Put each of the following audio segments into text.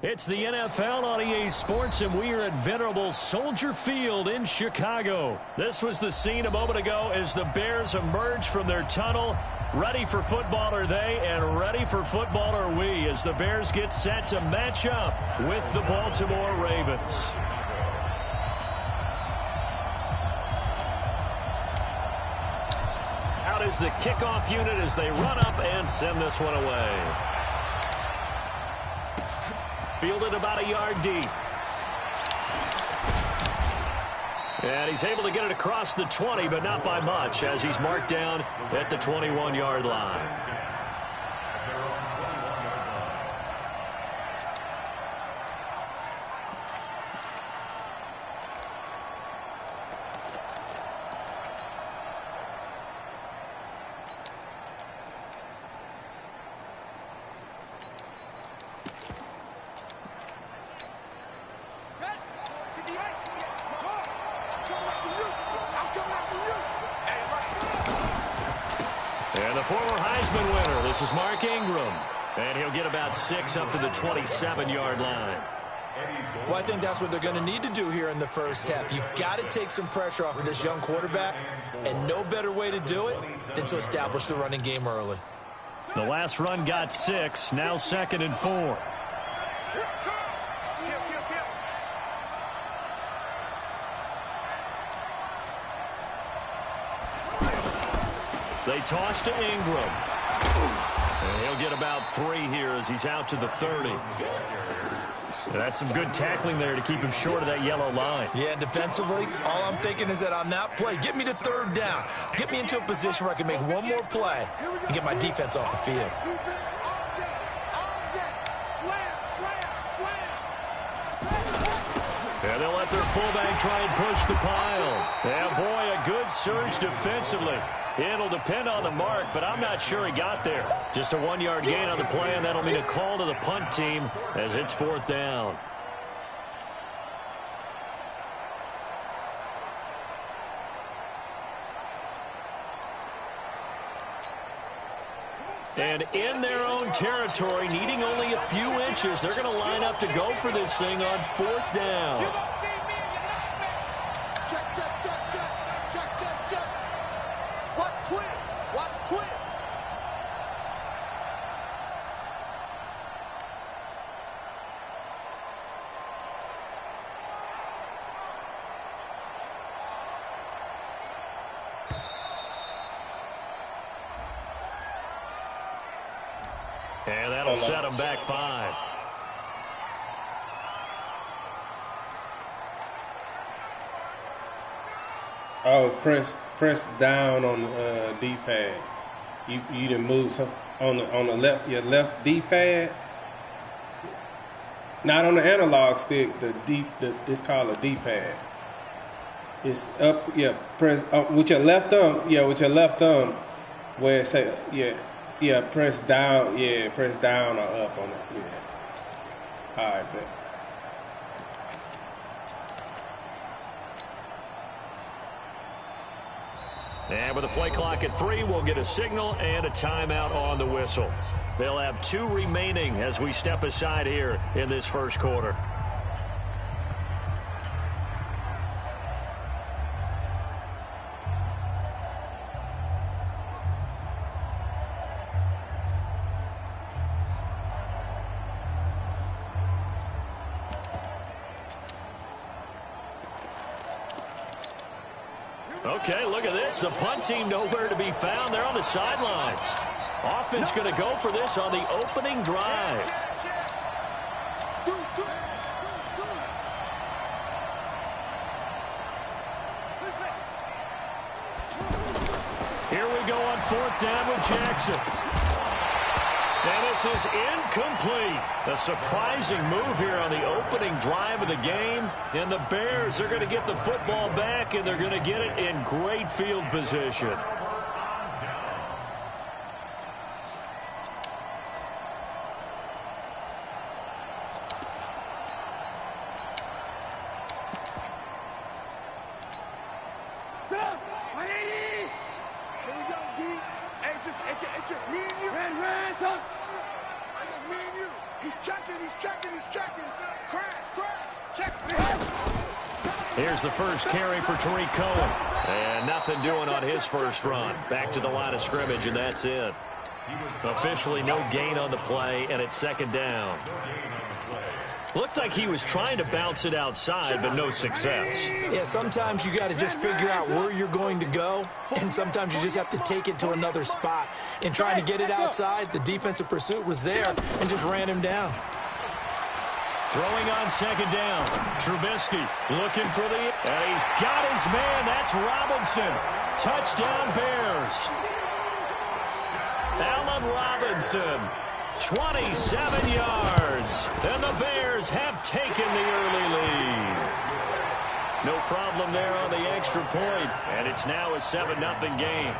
It's the NFL on EA Sports, and we are at venerable Soldier Field in Chicago. This was the scene a moment ago as the Bears emerged from their tunnel. Ready for football are they, and ready for football are we, as the Bears get set to match up with the Baltimore Ravens. Out is the kickoff unit as they run up and send this one away. Fielded about a yard deep. And he's able to get it across the 20, but not by much, as he's marked down at the 21-yard line. And the former Heisman winner, this is Mark Ingram. And he'll get about 6 up to the 27-yard line. Well, I think that's what they're going to need to do here in the first half. You've got to take some pressure off of this young quarterback, and no better way to do it than to establish the running game early. The last run got 6, now 2nd and 4. They toss to Ingram. And he'll get about 3 here as he's out to the 30. And that's some good tackling there to keep him short of that yellow line. Yeah, defensively, all I'm thinking is that on that play, get me to 3rd down. Get me into a position where I can make one more play and get my defense off the field. And they'll let their fullback try and push the pile. Yeah, boy, a good surge defensively. It'll depend on the mark, but I'm not sure he got there. Just a 1-yard gain on the play, and that'll mean a call to the punt team as it's 4th down. And in their own territory, needing only a few inches, they're going to line up to go for this thing on 4th down. And that'll set them back 5. Oh, press down on the D-pad. You didn't move some on the left, your left D-pad. Not on the analog stick. It's called a D-pad. It's up. Yeah, press with your left thumb. Yeah, with your left thumb. Where it say yeah, press down. Yeah, press down or up on it. Yeah. All right, bet. And with the play clock at 3, we'll get a signal and a timeout on the whistle. They'll have 2 remaining as we step aside here in this first quarter. Okay, look at this. The punt team nowhere to be found. They're on the sidelines. Offense going to go for this on the opening drive. Here we go on 4th down with Jackson. And this is incomplete. A surprising move here on the opening drive of the game. And the Bears are going to get the football back, and they're going to get it in great field position. It's just me and you. It's just me and you. He's checking. Here's the first carry for Tariq Cohen. And nothing doing on his first run. Back to the line of scrimmage, and that's it. Officially no gain on the play, and it's second down. Looked like he was trying to bounce it outside, but no success. Yeah, sometimes you got to just figure out where you're going to go, and sometimes you just have to take it to another spot. In trying to get it outside, the defensive pursuit was there and just ran him down. Throwing on second down. Trubisky looking for the... And he's got his man. That's Robinson. Touchdown Bears. Allen Robinson. 27 yards. And the Bears have taken the early lead. No problem there on the extra point. And it's now a 7-0 game.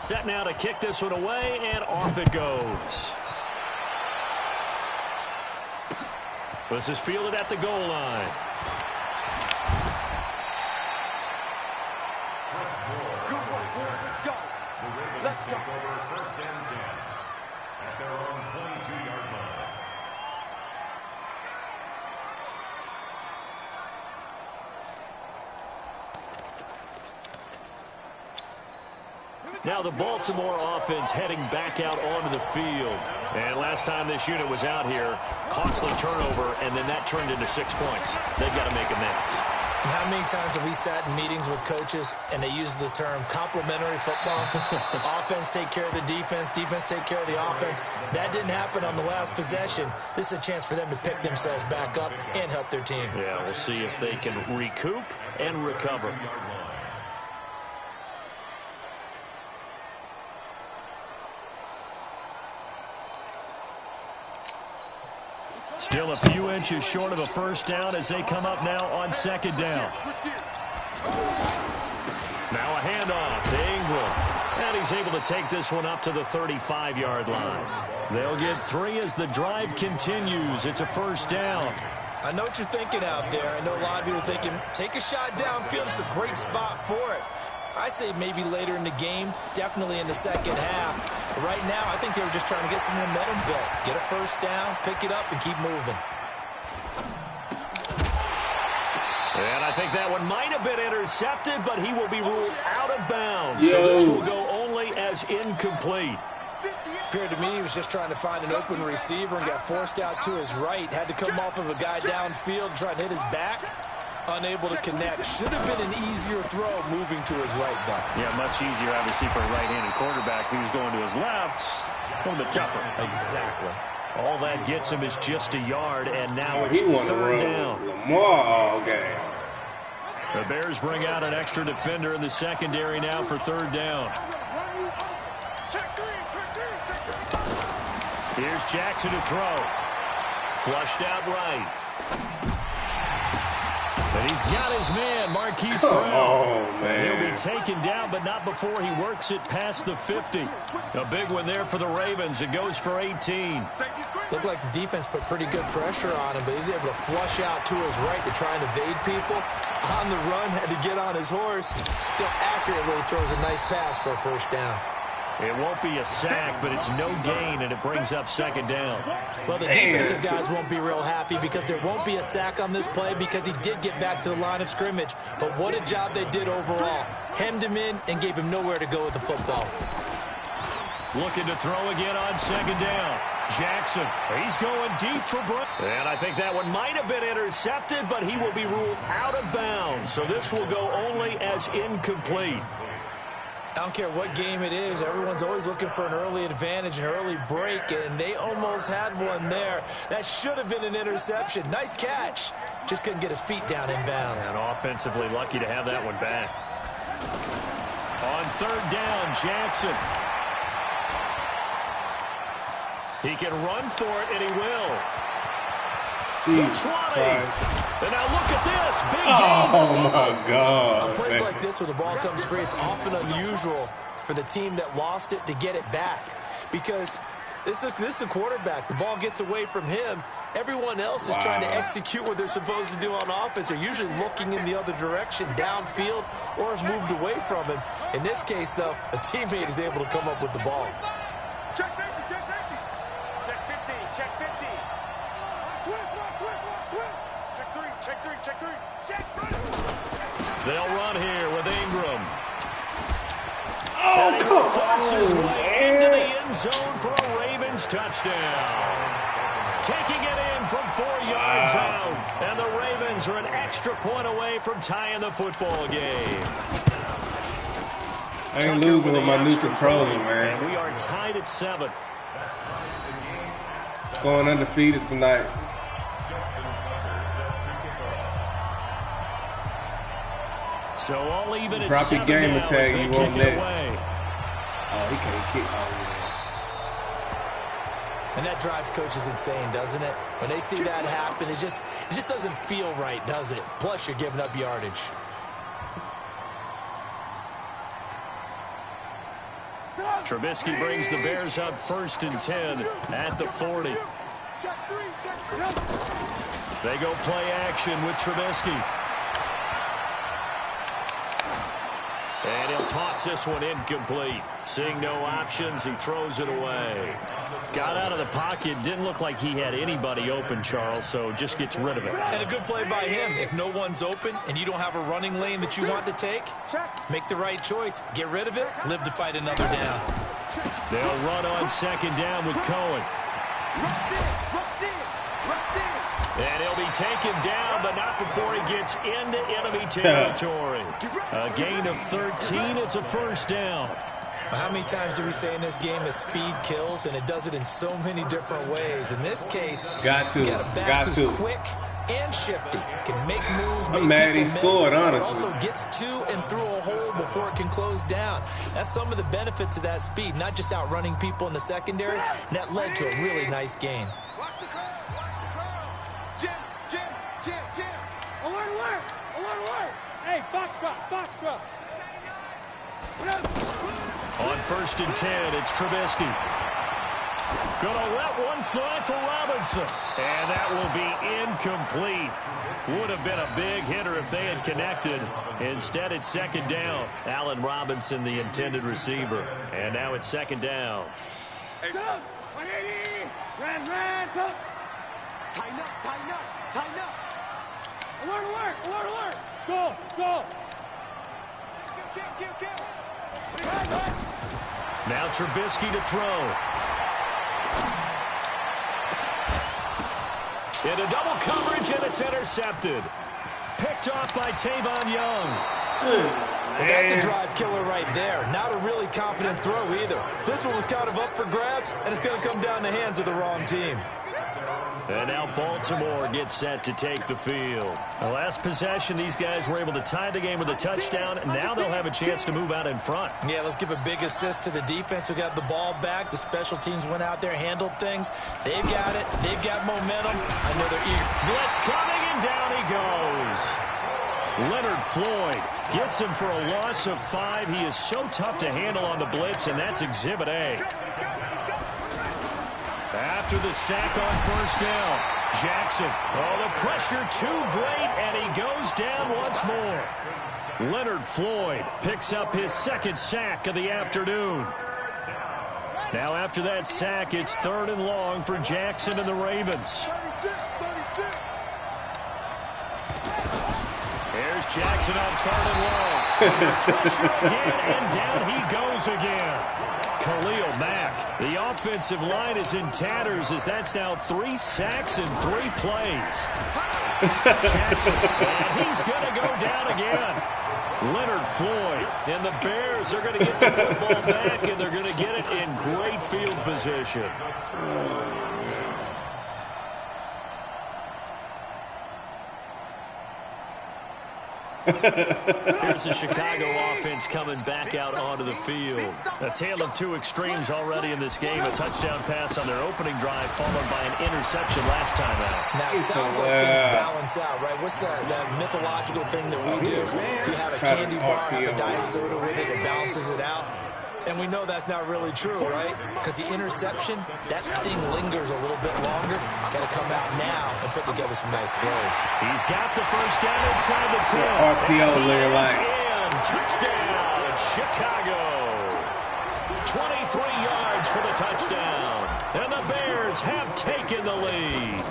Set now to kick this one away, and off it goes. This is fielded at the goal line. Let's go. First and 10 at their own 22-yard line. Now the Baltimore offense heading back out onto the field. And last time this unit was out here, costly turnover, and then that turned into 6 points. They've got to make amends. And how many times have we sat in meetings with coaches and they use the term complementary football? Offense take care of the defense, defense take care of the offense. That didn't happen on the last possession. This is a chance for them to pick themselves back up and help their team. Yeah, we'll see if they can recoup and recover. Still a few inches short of a first down as they come up now on second down. Now a handoff to Ingram. And he's able to take this one up to the 35-yard line. They'll get 3 as the drive continues. It's a first down. I know what you're thinking out there. I know a lot of you are thinking, take a shot downfield. It's a great spot for it. I'd say maybe later in the game, definitely in the second half. But right now, I think they were just trying to get some momentum built. Get a first down, pick it up, and keep moving. And I think that one might have been intercepted, but he will be ruled out of bounds. So this will go only as incomplete. Appeared to me he was just trying to find an open receiver and got forced out to his right. Had to come off of a guy downfield trying to hit his back. Unable to connect. Should have been an easier throw moving to his right, though. Yeah, much easier, obviously, for a right-handed quarterback. If he was going to his left, a little bit tougher. Exactly. All that gets him is just a yard, and now it's third down. Lamar all game. The Bears bring out an extra defender in the secondary now for third down. Here's Jackson to throw. Flushed out right. And he's got his man, Marquise Brown. Oh, man. He'll be taken down, but not before he works it past the 50. A big one there for the Ravens. It goes for 18. Looked like the defense put pretty good pressure on him, but he's able to flush out to his right to try and evade people. On the run, had to get on his horse. Still accurately throws a nice pass for a first down. It won't be a sack, but it's no gain, and it brings up second down. Well, the defensive guys won't be real happy because there won't be a sack on this play because he did get back to the line of scrimmage. But what a job they did overall. Hemmed him in and gave him nowhere to go with the football. Looking to throw again on second down. Jackson, he's going deep for Brown. And I think that one might have been intercepted, but he will be ruled out of bounds. So this will go only as incomplete. I don't care what game it is. Everyone's always looking for an early advantage, an early break, and they almost had one there. That should have been an interception. Nice catch. Just couldn't get his feet down in bounds. And offensively lucky to have that one back. On third down, Jackson. He can run for it, and he will. Jesus Christ. And now look at this. Big Oh, game. my God. On plays like this where the ball comes free, it's often unusual for the team that lost it to get it back. Because This is a quarterback. The ball gets away from him. Everyone else is trying to execute what they're supposed to do on offense. They're usually looking in the other direction, downfield, or have moved away from him. In this case, though, a teammate is able to come up with the ball. Check safety, check safety. Check 50, check 50. Switch. Check three. They'll run here with Ingram. Oh, come Forces on, way into the man. end zone for a Ravens touchdown. Taking it in from 4 yards out. And the Ravens are an extra point away from tying the football game. I ain't losing with my new controller, man. And we are tied at 7. Going undefeated tonight. So all even at Drop your 7 gamer now tag, as they you kick won't it let. away. Oh, he can't kick. Oh, And that drives coaches insane, doesn't it? When they see that happen, it just doesn't feel right, does it? Plus, you're giving up yardage. Trubisky brings the Bears up 1st and 10 at the 40. They go play action with Trubisky. And he'll toss this one incomplete. Seeing no options, he throws it away. Got out of the pocket. Didn't look like he had anybody open, Charles, so just gets rid of it. And a good play by him. If no one's open and you don't have a running lane that you want to take, make the right choice. Get rid of it. Live to fight another down. They'll run on 2nd down with Cohen. And he'll be taken down, but not before he gets into enemy territory. A gain of 13. It's a 1st down. How many times do we say in this game that speed kills, and it does it in so many different ways? In this case, you got a back who's quick and shifty, can make moves, make I'm mad people he scored, miss, but honestly. also gets to and through a hole before it can close down. That's some of the benefits of that speed, not just outrunning people in the secondary, and that led to a really nice gain. Watch the curl. Jim. Alert. Hey, box drop. On 1st and 10, it's Trubisky. Gonna let one fly for Robinson. And that will be incomplete. Would have been a big hitter if they had connected. Instead, it's 2nd down. Allen Robinson, the intended receiver. And now it's 2nd down. Hey, 180. Ran, up. Tighten up. Alert. Go. Kill. Now Trubisky to throw. Into double coverage, and it's intercepted. Picked off by Tavon Young. Well, that's a drive killer right there. Not a really confident throw either. This one was kind of up for grabs, and it's going to come down the hands of the wrong team. And now Baltimore gets set to take the field. The last possession, these guys were able to tie the game with a touchdown. Now they'll have a chance to move out in front. Yeah, let's give a big assist to the defense who got the ball back. The special teams went out there, handled things. They've got it. They've got momentum. I know they're eager. Blitz coming, and down he goes. Leonard Floyd gets him for a loss of 5. He is so tough to handle on the blitz, and that's Exhibit A. After the sack on 1st down, Jackson. Oh, the pressure too great, and he goes down once more. Leonard Floyd picks up his 2nd sack of the afternoon. Now after that sack, it's 3rd and long for Jackson and the Ravens. Here's Jackson on 3rd and long. Pressure again, and down he goes again. Khalil Mack. The offensive line is in tatters as that's now 3 sacks in 3 plays. Jackson, and he's going to go down again. Leonard Floyd, and the Bears are going to get the football back, and they're going to get it in great field position. Here's the Chicago offense coming back out onto the field. A tale of 2 extremes already in this game. A touchdown pass on their opening drive followed by an interception last time out. Now, it sounds like things balance out, right? What's that mythological thing that we do? If you have a candy bar, have a diet soda with it, it balances it out. And we know that's not really true, right? Because the interception, that sting lingers a little bit longer. Got to come out now and put together some nice plays. He's got the first down inside the 10. RPO layer line. Touchdown, Chicago. 23 yards for the touchdown. And the Bears have taken the lead.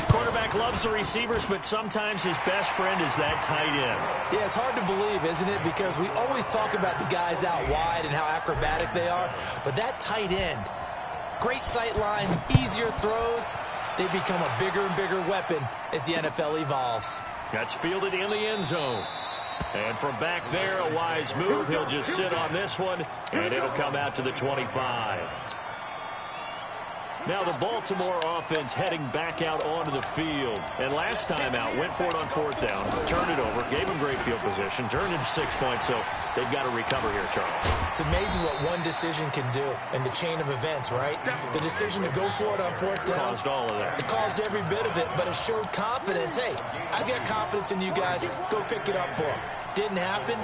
Quarterback loves the receivers, but sometimes his best friend is that tight end. Yeah, it's hard to believe, isn't it? Because we always talk about the guys out wide and how acrobatic they are. But that tight end, great sight lines, easier throws, they become a bigger and bigger weapon as the NFL evolves. That's fielded in the end zone. And from back there, a wise move. He'll just sit on this one, and it'll come out to the 25. Now the Baltimore offense heading back out onto the field. And last time out, went for it on fourth down, turned it over, gave them great field position, turned into 6 points, so they've got to recover here, Charles. It's amazing what one decision can do in the chain of events, right? The decision to go for it on fourth down. Caused all of that. It caused every bit of it, but it showed confidence. Hey, I've got confidence in you guys. Go pick it up for them. Didn't happen.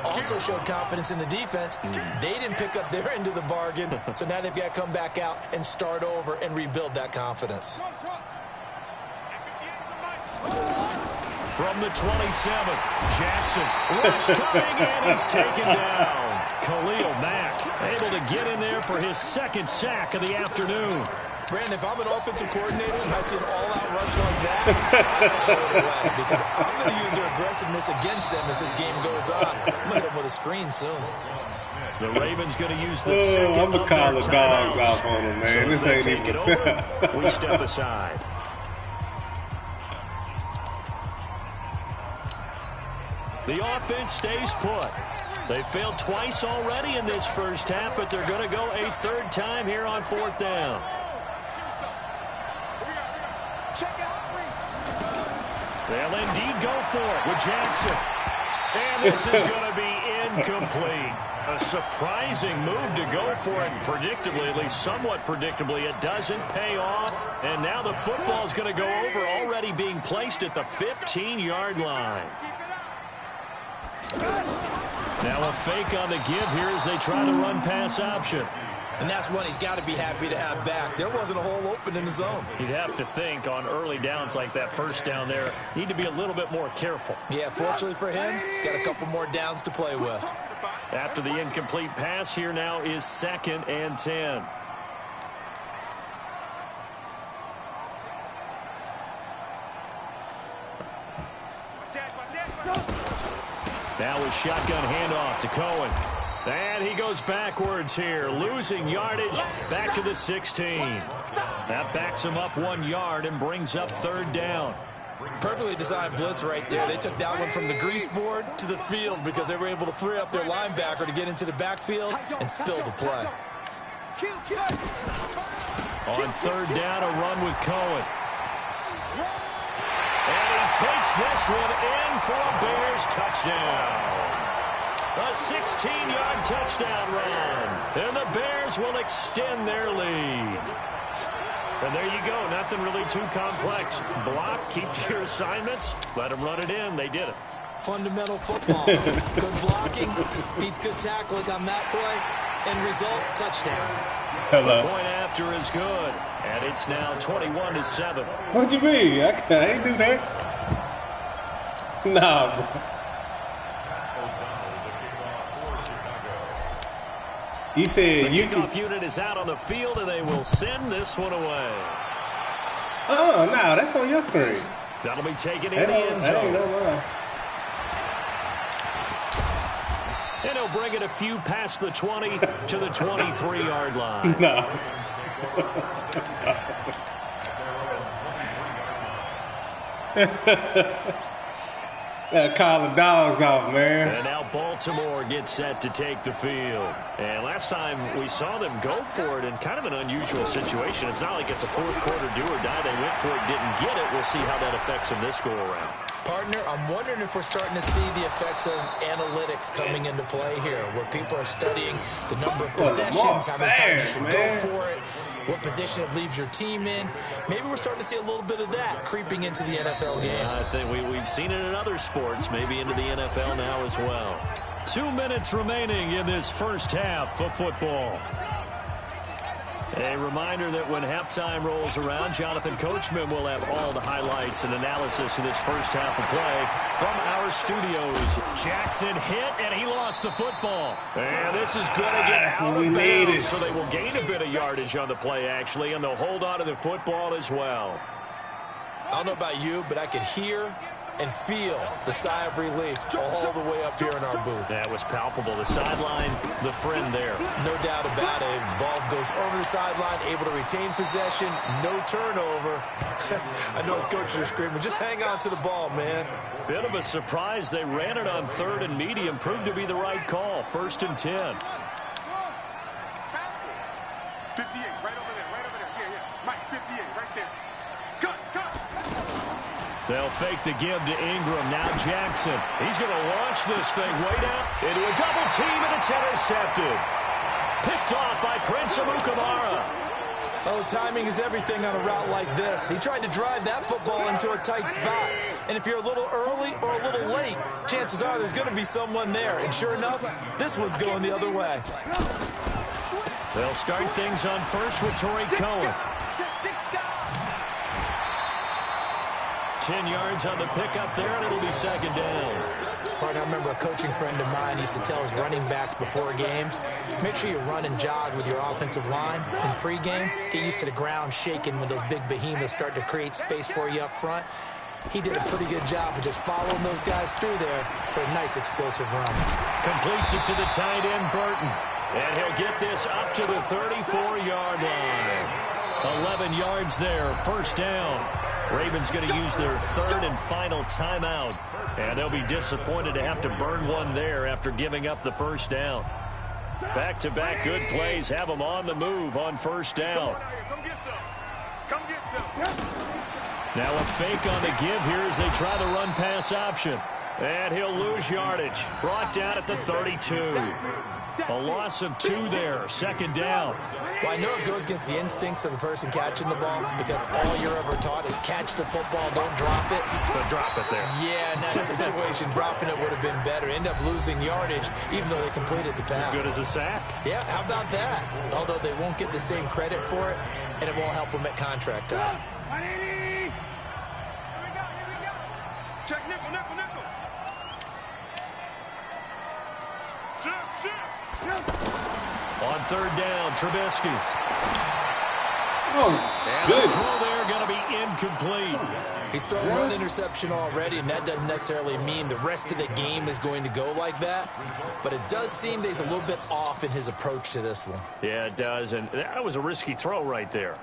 Also showed confidence in the defense. They didn't pick up their end of the bargain, so now they've got to come back out and start over and rebuild that confidence. From the 27, Jackson. Rush coming, and he's taken down. Khalil Mack able to get in there for his second sack of the afternoon. Brandon, if I'm an offensive coordinator and I see an all-out rush like that, I have to hold it away because I'm going to use their aggressiveness against them as this game goes on. I'm going to hit them with a screen soon. The Ravens going to use the second I'm going to call the dogs off on them, man. So this ain't even fair. We step aside. The offense stays put. They failed twice already in this first half, but they're going to go a third time here on fourth down. They'll indeed go for it with Jackson. And this is going to be incomplete. A surprising move to go for it predictably, at least somewhat predictably. It doesn't pay off. And now the football is going to go over, already being placed at the 15-yard line. Now a fake on the give here as they try the run-pass option. And that's one he's got to be happy to have back. There wasn't a hole open in the zone. You'd have to think on early downs like that first down there, need to be a little bit more careful. Yeah, fortunately for him, got a couple more downs to play with. After the incomplete pass, here now is 2nd and 10. Now a shotgun handoff to Cohen. And he goes backwards here, losing yardage back to the 16. That backs him up 1 yard and brings up third down. Perfectly designed blitz right there. They took that one from the grease board to the field because they were able to free up their linebacker to get into the backfield and spill the play. On third down, a run with Cohen. And he takes this one in for a Bears touchdown. A 16-yard touchdown run. And the Bears will extend their lead. And there you go. Nothing really too complex. Block, keep to your assignments, let them run it in. They did it. Fundamental football. Good blocking beats good tackling on that play. End result, touchdown. Hello. The point after is good. And it's now 21-7. What you mean? I ain't do that. Nah, bro. You said you can. The kickoff unit is out on the field, and they will send this one away. Oh, no, that's on your screen. That'll be taken in the end zone. And he'll bring it a few past the 20 to the 23-yard line. No. Call the dogs off, man. And now Baltimore gets set to take the field. And last time we saw them go for it in kind of an unusual situation. It's not like it's a fourth quarter do or die. They went for it, didn't get it. We'll see how that affects them this go around. Partner, I'm wondering if we're starting to see the effects of analytics coming into play here, where people are studying the number of possessions, how many times you should go for it, what position it leaves your team in. Maybe we're starting to see a little bit of that creeping into the NFL game. I think we've seen it in other sports, maybe into the NFL now as well. 2 minutes remaining in this first half of football. A reminder that when halftime rolls around, Jonathan Coachman will have all the highlights and analysis of this first half of play from our studios. Jackson hit, and he lost the football. And this is going to get out of bounds, so they will gain a bit of yardage on the play, actually, and they'll hold on to the football as well. I don't know about you, but I could hear and feel the sigh of relief all the way up here in our booth. That was palpable. The sideline, the friend there. No doubt about it. Ball goes over the sideline, able to retain possession, no turnover. I know his coaches are screaming, just hang on to the ball, man. Bit of a surprise. They ran it on 3rd and medium. Proved to be the right call. 1st and 10. 58, right over there, yeah. Mike, 58, right there. Cut. They'll fake the give to Ingram. Now Jackson. He's going to launch this thing way down into a double team, and it's intercepted. Picked off by Prince Amukamara. Oh, timing is everything on a route like this. He tried to drive that football into a tight spot. And if you're a little early or a little late, chances are there's going to be someone there. And sure enough, this one's going the other way. They'll start things on first with Torrey Cohen. 10 yards on the pickup there, and it'll be 2nd down. Partner, I remember a coaching friend of mine used to tell his running backs before games, make sure you run and jog with your offensive line in pregame. Get used to the ground shaking when those big behemoths start to create space for you up front. He did a pretty good job of just following those guys through there for a nice explosive run. Completes it to the tight end, Burton. And he'll get this up to the 34-yard line. 11 yards there, 1st down. Ravens going to use their 3rd and final timeout. And they'll be disappointed to have to burn one there after giving up the 1st down. Back-to-back good plays have them on the move on 1st down. Come get some. Now a fake on the give here as they try the run-pass option. And he'll lose yardage. Brought down at the 32. A loss of 2 there. 2nd down. Well, I know it goes against the instincts of the person catching the ball because all you're ever taught is catch the football, don't drop it. But drop it there. Yeah, in that situation, dropping it would have been better. End up losing yardage, even though they completed the pass. As good as a sack. Yeah, how about that? Although they won't get the same credit for it, and it won't help them at contract time. Here we go. Check nickel. On 3rd down, Trubisky. Oh, and good. the throw there going to be incomplete. He's thrown one interception already, and that doesn't necessarily mean the rest of the game is going to go like that. But it does seem that he's a little bit off in his approach to this one. Yeah, it does, and that was a risky throw right there.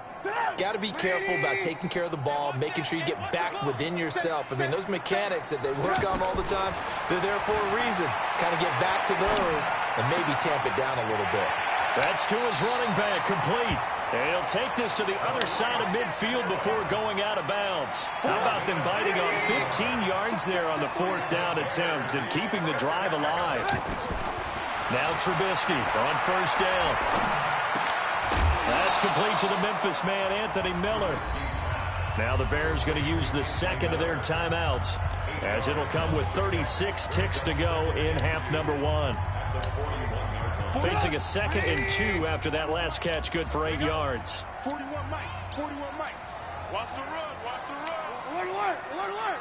Got to be careful about taking care of the ball, making sure you get back within yourself. I mean, those mechanics that they work on all the time, they're there for a reason. Kind of get back to those and maybe tamp it down a little bit. That's to his running back, complete. And he'll take this to the other side of midfield before going out of bounds. How about them biting on 15 yards there on the 4th down attempt and keeping the drive alive? Now Trubisky on 1st down. That's complete to the Memphis man, Anthony Miller. Now the Bears going to use the 2nd of their timeouts, as it'll come with 36 ticks to go in half number 1. Facing a 2nd and 2 after that last catch, good for 8 yards. 41 Mike. Watch the run. Alert.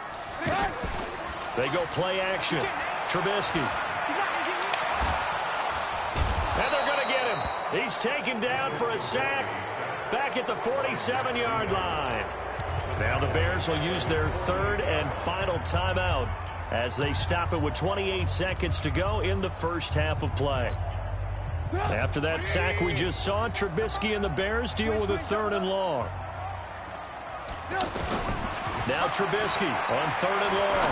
They go play action. Trubisky. And they're going to get him. He's taken down for a sack back at the 47-yard line. Now the Bears will use their 3rd and final timeout as they stop it with 28 seconds to go in the first half of play. After that sack we just saw, Trubisky and the Bears deal with a 3rd and long. Now Trubisky on 3rd and long.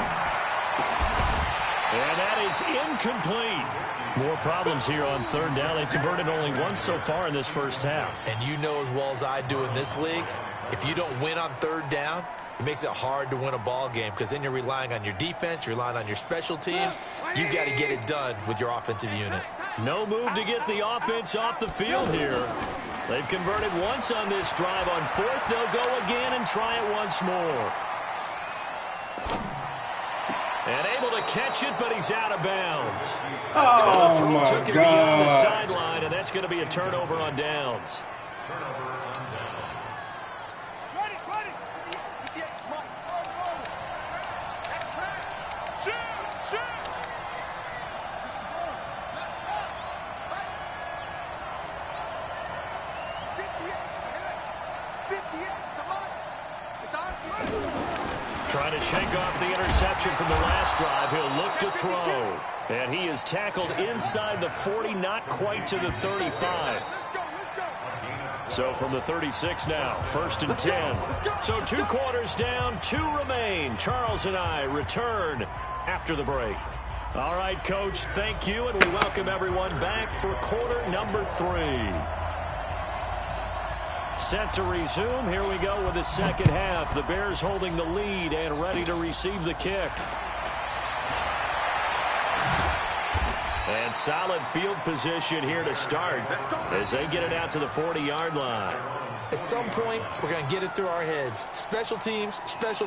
And that is incomplete. More problems here on 3rd down. They've converted only once so far in this first half. And you know as well as I do in this league, if you don't win on 3rd down, it makes it hard to win a ball game because then you're relying on your defense, you're relying on your special teams. You got to get it done with your offensive unit. No move to get the offense off the field here. They've converted once on this drive. On 4th, they'll go again and try it once more. And able to catch it, but he's out of bounds. Oh, The throw my took him beyond the God. sideline, and that's going to be a turnover on downs. Trying to shake off the interception from the last drive. He'll look to throw. And he is tackled inside the 40, not quite to the 35. So from the 36 now, 1st and 10. So 2 quarters down, 2 remain. Charles and I return after the break. All right, Coach, thank you, and we welcome everyone back for quarter number 3. Set to resume. Here we go with the second half. The Bears holding the lead and ready to receive the kick. And solid field position here to start as they get it out to the 40-yard line. At some point, we're going to get it through our heads. Special teams,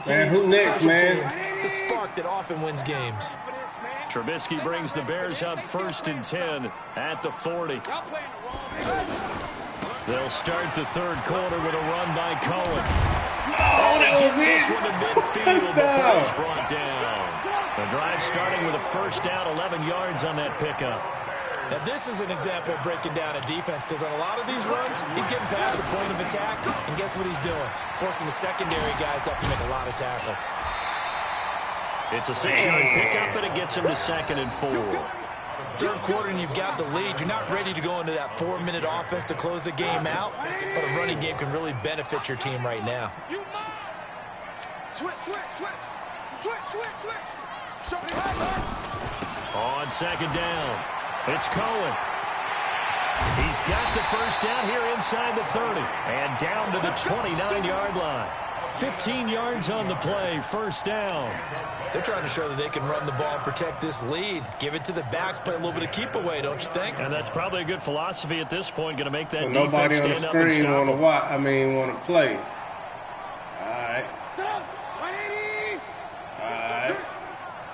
Man, who next, special man? teams. The spark that often wins games. Trubisky brings the Bears up 1st and 10 at the 40. They'll start the third quarter with a run by Cohen. Oh, that was Gets this it. one to midfield before Touchdown. he's brought down. The drive starting with a first down, 11 yards on that pickup. Now, this is an example of breaking down a defense because on a lot of these runs, he's getting past the point of attack, and guess what he's doing? Forcing the secondary guys to have to make a lot of tackles. It's a 6-yard pickup, and it gets him to 2nd and 4. Third quarter and you've got the lead. You're not ready to go into that 4-minute offense to close the game out, but a running game can really benefit your team right now. Switch. On 2nd down, it's Cohen. He's got the first down here inside the 30 and down to the 29-yard line. 15 yards on the play, first down. They're trying to show that they can run the ball and protect this lead. Give it to the backs, play a little bit of keep away, don't you think? And that's probably a good philosophy at this point, going to make that So defense nobody on stand the up and screen stop want to them. watch. Want to play. All right.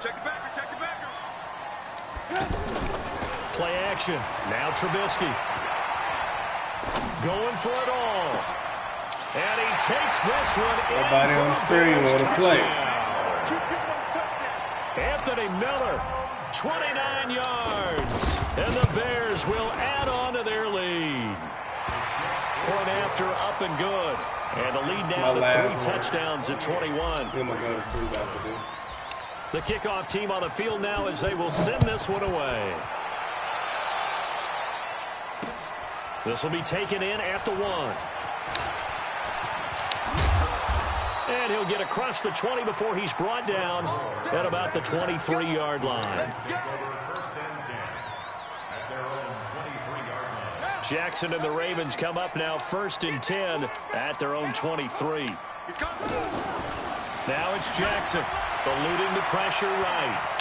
Check the backer. Play action. Now Trubisky. Going for it all. And he takes this one in. Nobody on the screen want to play. Anthony Miller, 29 yards. And the Bears will add on to their lead. Point after, up and good. And the lead now to 3 touchdowns at 21. We're going to go to sleep after this. The kickoff team on the field now as they will send this one away. This will be taken in at the 1. And he'll get across the 20 before he's brought down at about the 23-yard line. Jackson and the Ravens come up now 1st and 10 at their own 23. Now it's Jackson eluding the pressure right.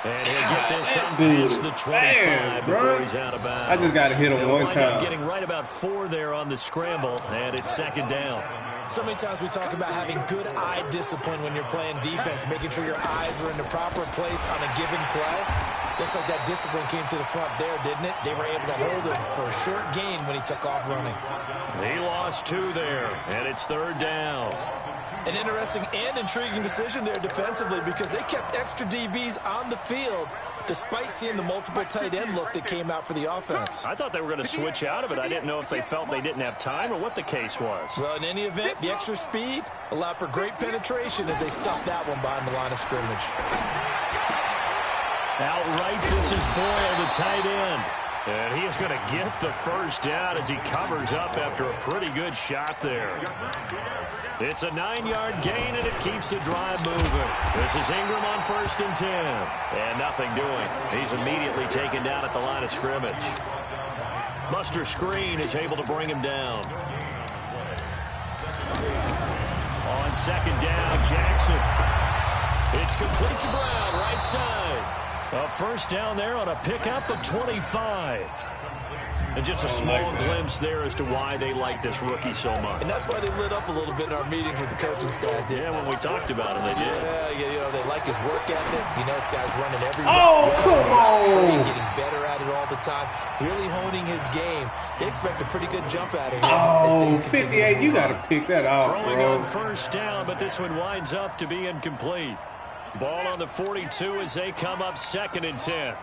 And he'll get this up past the 25 before he's out of bounds. I just got to hit him one time. Getting right about 4 there on the scramble, and it's 2nd down. So many times we talk about having good eye discipline when you're playing defense, making sure your eyes are in the proper place on a given play. Looks like that discipline came to the front there, didn't it? They were able to hold him for a short gain when he took off running. He lost 2 there, and it's 3rd down. An interesting and intriguing decision there defensively because they kept extra DBs on the field despite seeing the multiple tight end look that came out for the offense. I thought they were going to switch out of it. I didn't know if they felt they didn't have time or what the case was. Well, in any event, the extra speed allowed for great penetration as they stuffed that one behind the line of scrimmage. Outright, this is Boyle, the tight end. And he is going to get the first down as he covers up after a pretty good shot there. It's a 9-yard gain, and it keeps the drive moving. This is Ingram on 1st and 10. And nothing doing. He's immediately taken down at the line of scrimmage. Buster Screen is able to bring him down. On 2nd down, Jackson. It's complete to Brown, right side. A first down there on a pickup of 25. And just a small glimpse there as to why they like this rookie so much. And that's why they lit up a little bit in our meetings with the coaching staff. Yeah, when we talked about him, they did. Yeah, you know, they like his work ethic. You know, this guy's running every come on. getting better at it all the time, really honing his game. They expect a pretty good jump out of him. Oh, 58, you got to pick that off, Throwing bro. on first down, but this one winds up to be incomplete. Ball on the 42 as they come up 2nd and 10.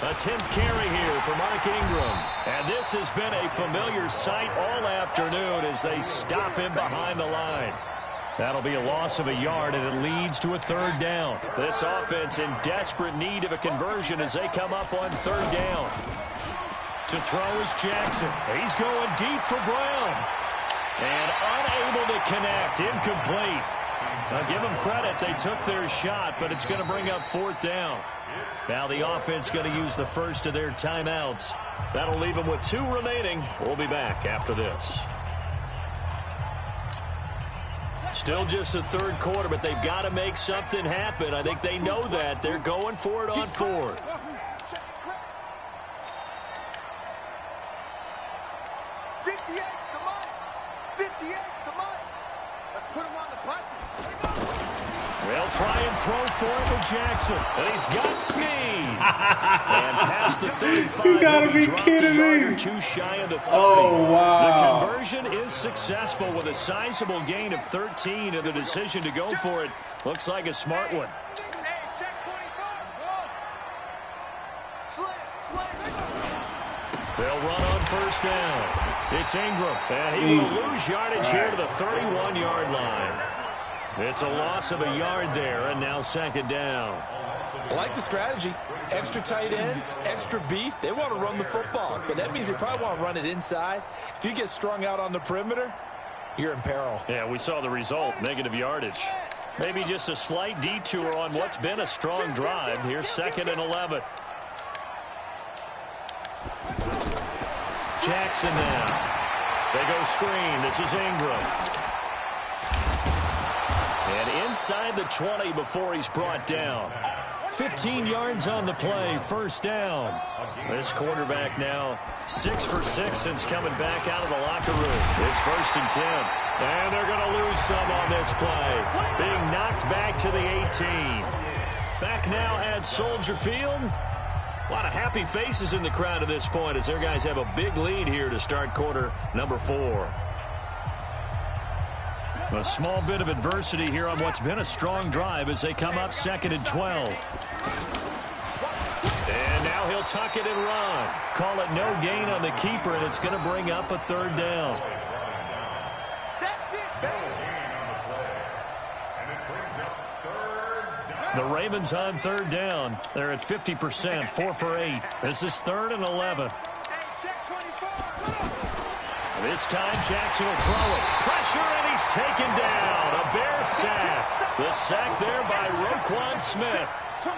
A 10th carry here for Mark Ingram. And this has been a familiar sight all afternoon as they stop him behind the line. That'll be a loss of a yard, and it leads to a 3rd down. This offense in desperate need of a conversion as they come up on 3rd down. To throw is Jackson. He's going deep for Brown. And unable to connect. Incomplete. Now give them credit. They took their shot, but it's going to bring up 4th down. Now the offense going to use the first of their timeouts. That'll leave them with 2 remaining. We'll be back after this. Still just the 3rd quarter, but they've got to make something happen. I think they know that. They're going for it on 4th. They'll try and throw for it with Jackson. And he's got Snead. And past the 35. You gotta be kidding me. 2 shy of the 30. Oh, wow. The conversion is successful with a sizable gain of 13, and the decision to go for it looks like a smart one. They'll run on first down. It's Ingram. And he will lose yardage here to the 31-yard line. It's a loss of a yard there, and now 2nd down. I like the strategy. Extra tight ends, extra beef. They want to run the football, but that means they probably want to run it inside. If you get strung out on the perimeter, you're in peril. Yeah, we saw the result, negative yardage. Maybe just a slight detour on what's been a strong drive. Here's 2nd and 11. Jackson now. They go screen. This is Ingram. And inside the 20 before he's brought down. 15 yards on the play, 1st down. This quarterback now 6 for 6 since coming back out of the locker room. It's 1st and 10. And they're going to lose some on this play. Being knocked back to the 18. Back now at Soldier Field. A lot of happy faces in the crowd at this point as their guys have a big lead here to start quarter number 4. A small bit of adversity here on what's been a strong drive as they come up 2nd and 12. And now he'll tuck it and run. Call it no gain on the keeper, and it's going to bring up a 3rd down. The Ravens on 3rd down. They're at 50%, 4 for 8. This is 3rd and 11. This time Jackson will throw it. Pressure, and he's taken down. A Bear sack. The sack there by Roquan Smith.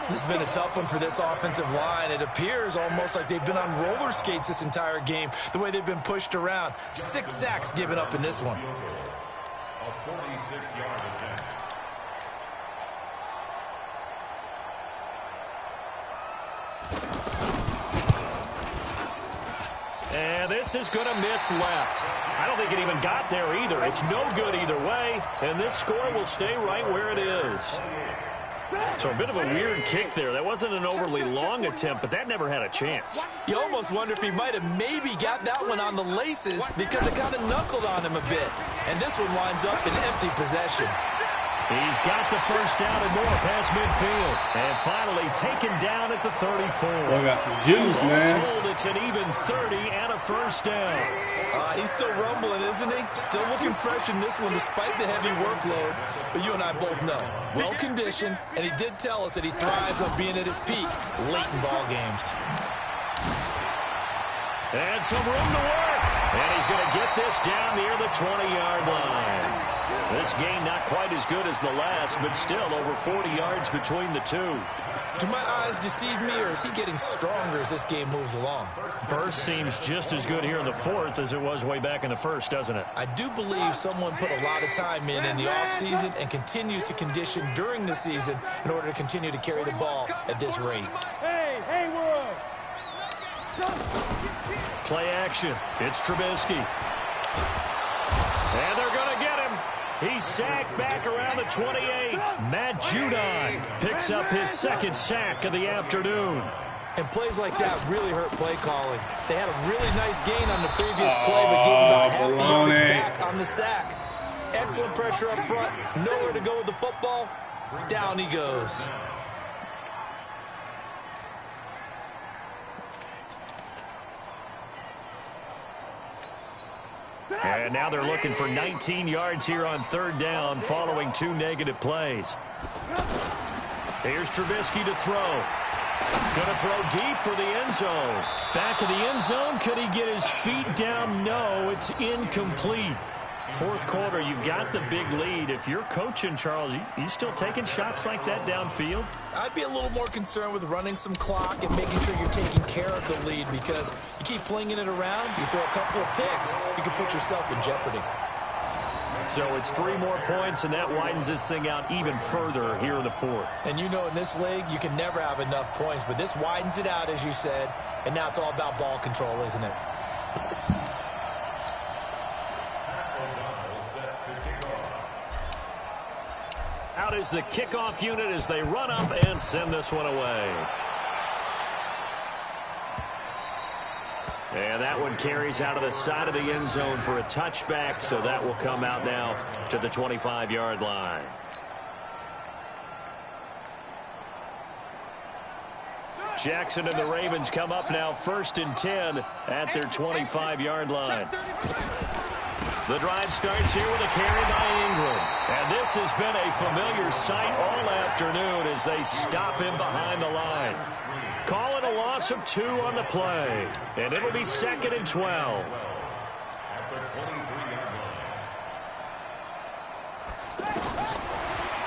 This has been a tough one for this offensive line. It appears almost like they've been on roller skates this entire game, the way they've been pushed around. 6 sacks given up in this one. A 46-yard attempt. And this is going to miss left. I don't think it even got there either. It's no good either way. And this score will stay right where it is. So a bit of a weird kick there. That wasn't an overly long attempt, but that never had a chance. You almost wonder if he might have maybe got that one on the laces because it kind of knuckled on him a bit. And this one winds up in empty possession. He's got the first down and more past midfield. And finally taken down at the 34. Boy, got some juice, man. All told, it's an even 30 and a first down. He's still rumbling, isn't he? Still looking fresh in this one despite the heavy workload. But you and I both know, well-conditioned, and he did tell us that he thrives on being at his peak late in ball games. And some room to work. And he's going to get this down near the 20-yard line. This game not quite as good as the last, but still over 40 yards between the two. Do my eyes deceive me, or is he getting stronger as this game moves along? Burst seems just as good here in the fourth as it was way back in the first, doesn't it? I do believe someone put a lot of time in the offseason and continues to condition during the season in order to continue to carry the ball at this rate. Hey, Haywood! Play action. It's Trubisky. And they're going to get him. He's sacked back around the 28. Matt Judon picks up his second sack of the afternoon. And plays like that really hurt play calling. They had a really nice gain on the previous play, but gave about half the yards back on the sack. Excellent pressure up front. Nowhere to go with the football. Down he goes. And now they're looking for 19 yards here on third down following 2 negative plays. Here's Trubisky to throw. Going to throw deep for the end zone. Back of the end zone. Could he get his feet down? No, it's incomplete. Fourth quarter, you've got the big lead. If you're coaching, Charles, you still taking shots like that downfield? I'd be a little more concerned with running some clock and making sure you're taking care of the lead, because you keep flinging it around, you throw a couple of picks, you can put yourself in jeopardy. So it's 3 more points, and that widens this thing out even further here in the fourth. And you know, in this league, you can never have enough points, but this widens it out, as you said, and now it's all about ball control, isn't it? Out is the kickoff unit as they run up and send this one away. And that one carries out of the side of the end zone for a touchback, so that will come out now to the 25-yard line. Jackson and the Ravens come up now 1st and 10 at their 25-yard line. The drive starts here with a carry by Ingram. And this has been a familiar sight all afternoon as they stop him behind the line. Call it a loss of 2 on the play. And it'll be 2nd and 12.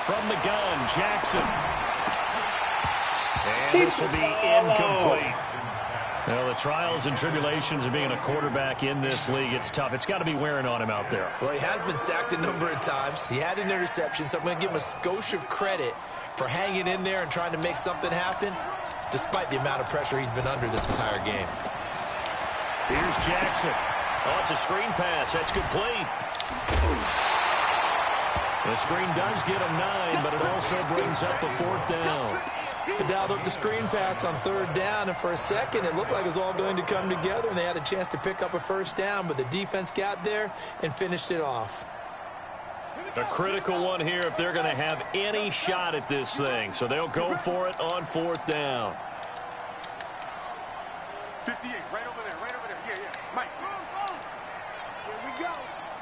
From the gun, Jackson. And this will be incomplete. Well, the trials and tribulations of being a quarterback in this league, it's tough. It's got to be wearing on him out there. Well, he has been sacked a number of times. He had an interception, so I'm going to give him a skosh of credit for hanging in there and trying to make something happen, despite the amount of pressure he's been under this entire game. Here's Jackson. Oh, it's a screen pass. That's complete. The screen does get him 9, but it also brings up a 4th down. They dialed up the screen pass on 3rd down, and for a second it looked like it was all going to come together, and they had a chance to pick up a 1st down, but the defense got there and finished it off. A critical one here if they're going to have any shot at this thing, so they'll go for it on 4th down. 58, right over there, right over there. Yeah, yeah. Mike. Here we go.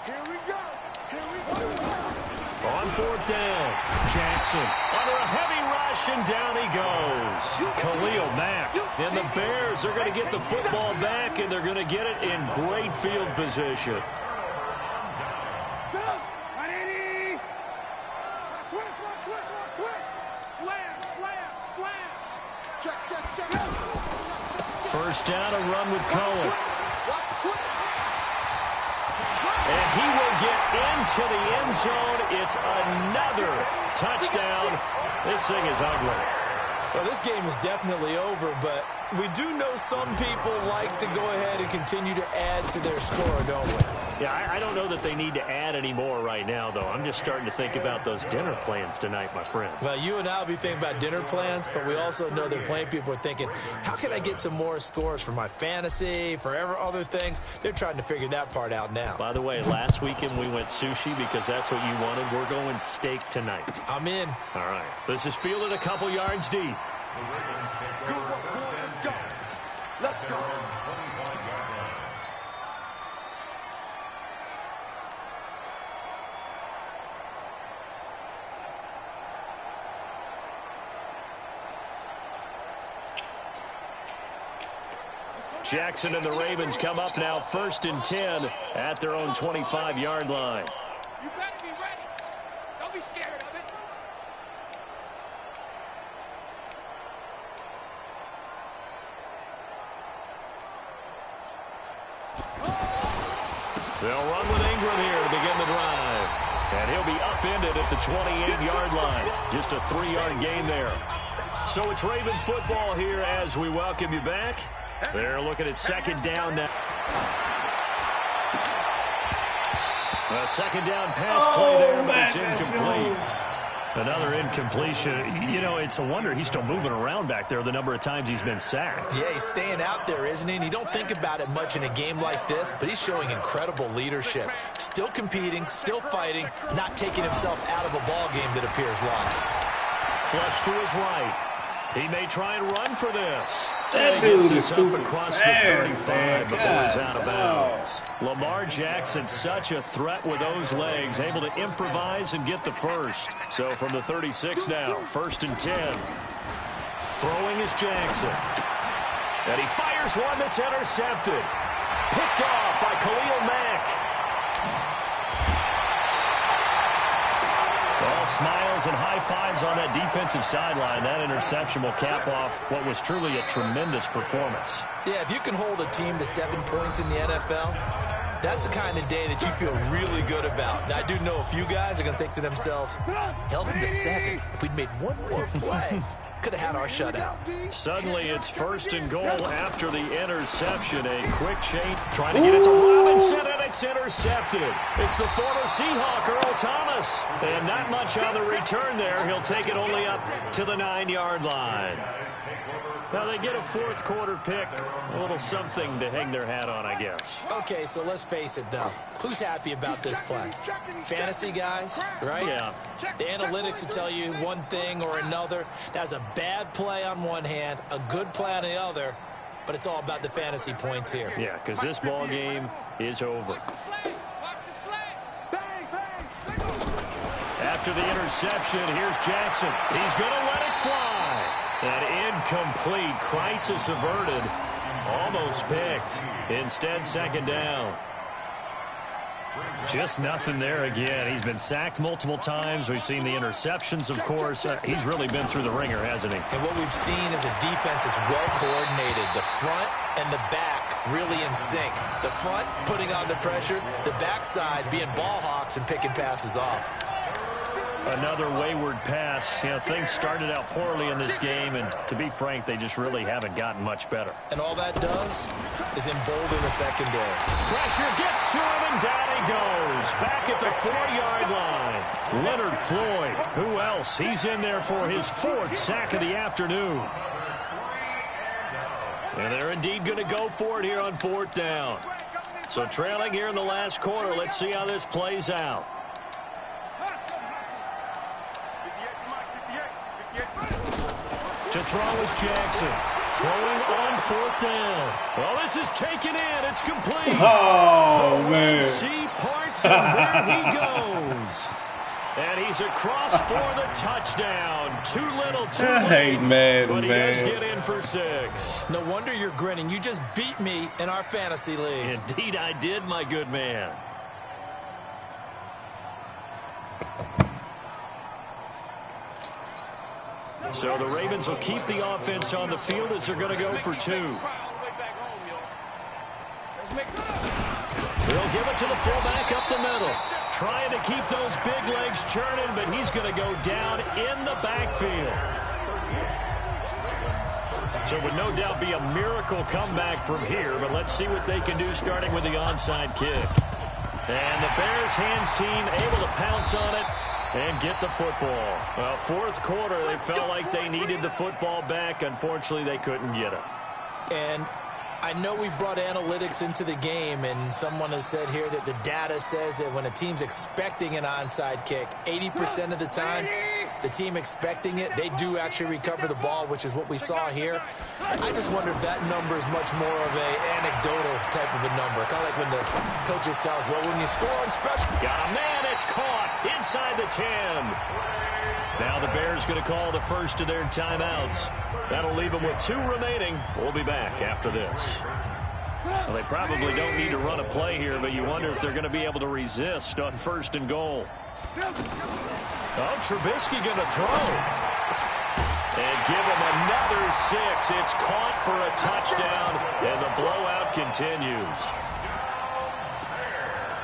Here we go. Here we go. On 4th down, Jackson under a heavy rush, and down he goes. Khalil Mack. And the Bears are going to get the football back, and they're going to get it in great field position. First down, a run with Cohen. And he will get into the end zone. It's another touchdown. This thing is ugly. Well, this game is definitely over, but we do know some people like to go ahead and continue to add to their score, don't we? Yeah, I don't know that they need to add any more right now, though. I'm just starting to think about those dinner plans tonight, my friend. Well, you and I will be thinking about dinner plans, but we also know that plenty of people are thinking, how can I get some more scores for my fantasy, for other things? They're trying to figure that part out now. By the way, last weekend we went sushi because that's what you wanted. We're going steak tonight. I'm in. All right. This is fielded a couple yards deep. Good work, boys. Let's go. Let's go. Jackson and the Ravens come up now 1st and 10 at their own 25-yard line. You better be ready. Don't be scared of it. They'll run with Ingram here to begin the drive. And he'll be upended at the 28-yard line. Just a 3-yard gain there. So it's Raven football here as we welcome you back. They're looking at 2nd down now. A 2nd down pass play there, but it's incomplete. Another incompletion. You know, it's a wonder he's still moving around back there the number of times he's been sacked. Yeah, he's staying out there, isn't he? And you don't think about it much in a game like this, but he's showing incredible leadership. Still competing, still fighting, not taking himself out of a ball game that appears lost. Flush to his right. He may try and run for this. That dude is super across fast, the 35 man. before he's out of bounds. Lamar Jackson, such a threat with those legs, able to improvise and get the first. So from the 36 now, 1st and 10. Throwing is Jackson. And he fires one that's intercepted. Picked off by Khalil Mack. All smiles and high fives on that defensive sideline. That interception will cap off what was truly a tremendous performance. Yeah, if you can hold a team to 7 points in the NFL, that's the kind of day that you feel really good about. Now, I do know a few guys are going to think to themselves, held them to 7. If we'd made one more play, could have had our shutout. Suddenly, it's 1st and goal after the interception. A quick change, trying to get it to Robinson, and it's intercepted. It's the former Seahawk, Earl Thomas. And not much on the return there. He'll take it only up to the 9-yard line. Now they get a 4th quarter pick. A little something to hang their hat on, I guess. Okay, so let's face it, though. Who's happy about this play? Fantasy guys, right? Yeah. The analytics will tell you one thing or another. That's a bad play on one hand, a good play on the other, but it's all about the fantasy points here. Yeah, because this ball game is over. After the interception, here's Jackson. He's going to let it fly. An incomplete, crisis averted, almost picked. Instead, 2nd down. Just nothing there again. He's been sacked multiple times. We've seen the interceptions, of course. He's really been through the ringer, hasn't he? And what we've seen is a defense that's well coordinated. The front and the back really in sync. The front putting on the pressure, the backside being ball hawks and picking passes off. Another wayward pass. You know, things started out poorly in this game, and to be frank, they just really haven't gotten much better. And all that does is embolden the secondary. Pressure gets to him, and down he goes. Back at the 4-yard line. Leonard Floyd. Who else? He's in there for his 4th sack of the afternoon. And they're indeed going to go for it here on 4th down. So trailing here in the last quarter. Let's see how this plays out. To throw is Jackson. Throwing on 4th down. Well, this is taken in. It's complete. Oh, man. See parts, and there he goes. And he's across for the touchdown. Too little, too late. Hey, man, but he man. does get in for 6. No wonder you're grinning. You just beat me in our fantasy league. Indeed, I did, my good man. So the Ravens will keep the offense on the field as they're going to go for 2. They'll give it to the fullback up the middle. Trying to keep those big legs churning, but he's going to go down in the backfield. So it would no doubt be a miracle comeback from here, but let's see what they can do starting with the onside kick. And the Bears hands team able to pounce on it and get the football. Well, 4th quarter, they felt like they needed the football back. Unfortunately, they couldn't get it. And I know we brought analytics into the game, and someone has said here that the data says that when a team's expecting an onside kick, 80% of the time, the team expecting it, they do actually recover the ball, which is what we saw here. I just wonder if that number is much more of a anecdotal type of a number. Kind of like when the coaches tell us, well, when you score on special. Got a man, it's caught inside the 10. Now the Bears going to call the first of their timeouts. That'll leave them with 2 remaining. We'll be back after this. Well, they probably don't need to run a play here, but you wonder if they're going to be able to resist on 1st and goal. Oh, Trubisky going to throw. And give him another 6. It's caught for a touchdown, and the blowout continues.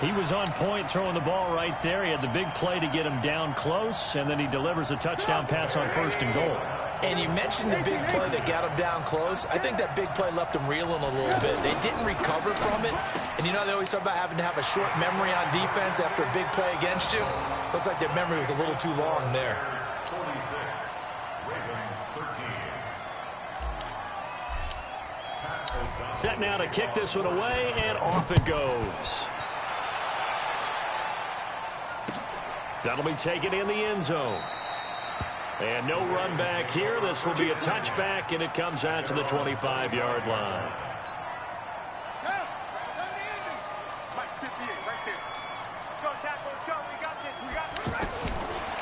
He was on point throwing the ball right there. He had the big play to get him down close, and then he delivers a touchdown pass on 1st and goal. And you mentioned the big play that got him down close. I think that big play left him reeling a little bit. They didn't recover from it. And you know they always talk about having to have a short memory on defense after a big play against you. Looks like their memory was a little too long there. 46, Ravens 13. Set now to kick this one away, and off it goes. That'll be taken in the end zone. And no run back here. This will be a touchback, and it comes out to the 25-yard line.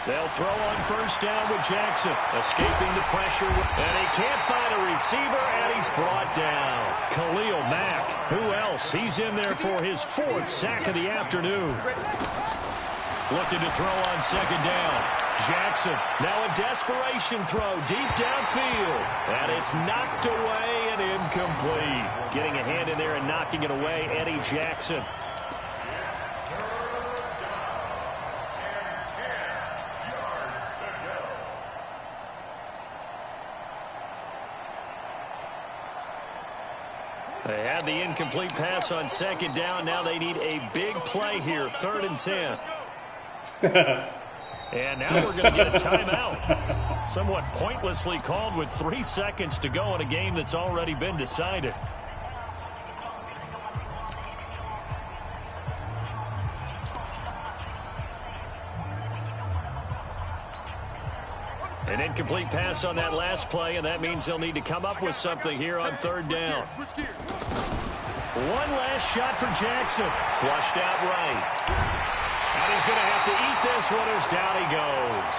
They'll throw on 1st down with Jackson, escaping the pressure. And he can't find a receiver, and he's brought down. Khalil Mack. Who else? He's in there for his 4th sack of the afternoon. Looking to throw on 2nd down. Jackson, now a desperation throw deep downfield. And it's knocked away and incomplete. Getting a hand in there and knocking it away, Eddie Jackson. They had the incomplete pass on 2nd down. Now they need a big play here, 3rd and 10. And now we're going to get a timeout. Somewhat pointlessly called with 3 seconds to go in a game that's already been decided. An incomplete pass on that last play, and that means they'll need to come up with something here on 3rd down. One last shot for Jackson. Flushed out right. And he's going to have to eat this one as down he goes.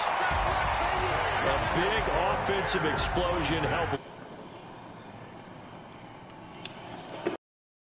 A big offensive explosion helped.